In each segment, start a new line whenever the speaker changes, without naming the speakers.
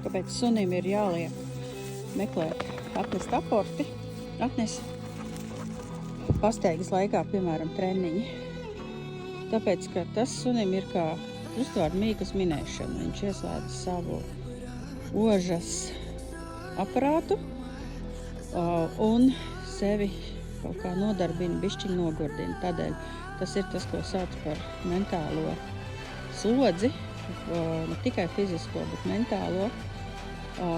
kāpēc sunim ir jāliek meklēt atnest aporti, atnes pastaigas laikā, piemēram, treniņi. Tāpēc, ka tas sunim ir kā krustvārdu mīklas minēšana. Viņš ieslēdz savu ožas aparātu un sevi kaut kā nodarbina, bišķiņ nogurdina. Tādēļ tas ir tas, ko sauc par mentālo slodzi, ne tikai fizisko, bet mentālo,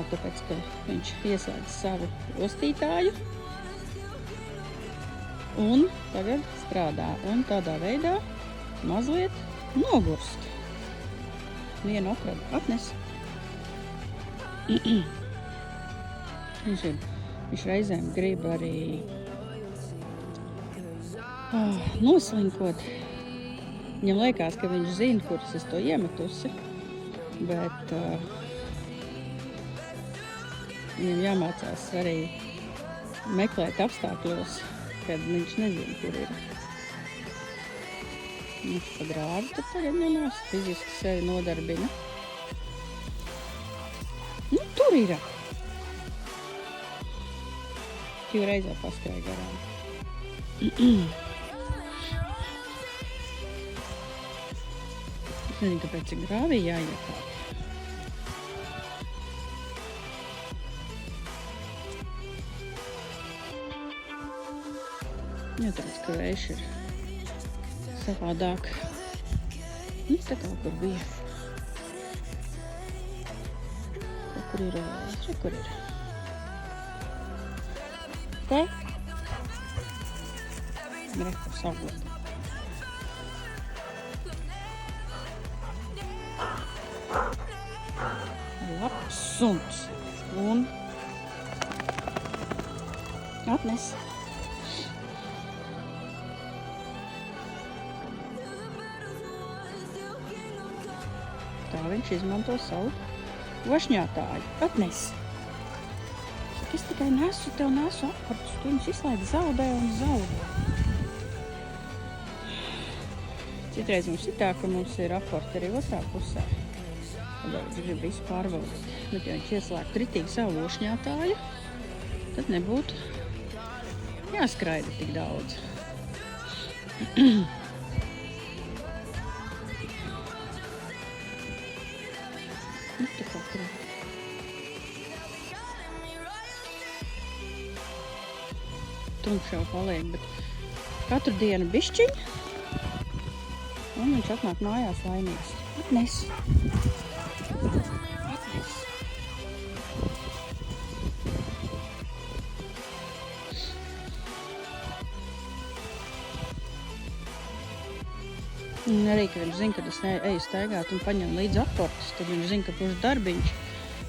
tāpēc, ka viņš ieslēdz savu ostītāju un tagad strādā. Un tādā veidā mazliet nogurst. Vienu atradu, atnes. Viņš reizēm grib arī noslinkot. Viņam liekas, ka viņš zina, kuras es to iemetusi, bet viņam jāmācās arī meklēt apstākļos, kad viņš nezina, kur ir. Viņš pa grādu tad tagad ņemās, fiziski sevi nodarbina. Nu, tur ir. Tīv reizē paskrēja garām. Es nezinu, kāpēc ir grāvī jāiekāp. Jāteic, ka vējš ir savādāk. Nu, te kaut kur bija. Kur ir? Kur ir? Te? Rekur saglot. Labs suns. Un atnes. Tā viņš izmanto savu vošņātāju. Atnes. Saka, es tikai tev nesu aportus. Tu viņus izlaid zaudē un zaudē. Citreiz mums ir tā, ka mums ir aporti arī otrā pusē. Tad viņš grib visu pārbaudīt. Bet ja viņš ieslēgtu ritīgi savu vošņātāju, tad nebūtu jāskraida tik daudz. Nu, te kaut kur. Tumšs jau paliek, bet katru dienu bišķiņ. Un viņš atnāk mājās laimīgs. Atnes. Atnes. Un arī, ka viņš zina, kad es eju staigāt un paņem līdzi aportus, tad viņš zina, ka būs darbiņš.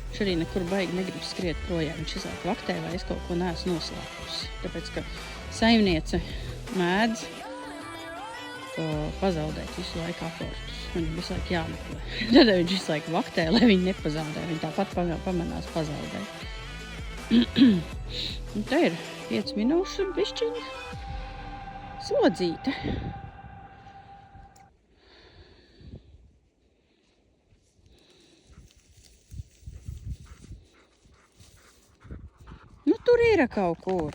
Viņš arī nekur baigi negrib skriet projām. Viņš izlāk vaktē, vai es kaut ko neesmu noslēpusi. Tāpēc, ka saimniece mēdz pazaudēt visu laiku aportus. Viņam visu laiku jāmeklē. Tad viņš visu laiku vaktē, lai viņi nepazaudē. Viņi tāpat pamanās pazaudēt. Un te ir 5 minūšu bišķiņa slodzīte. Nu, tur ir kaut kur.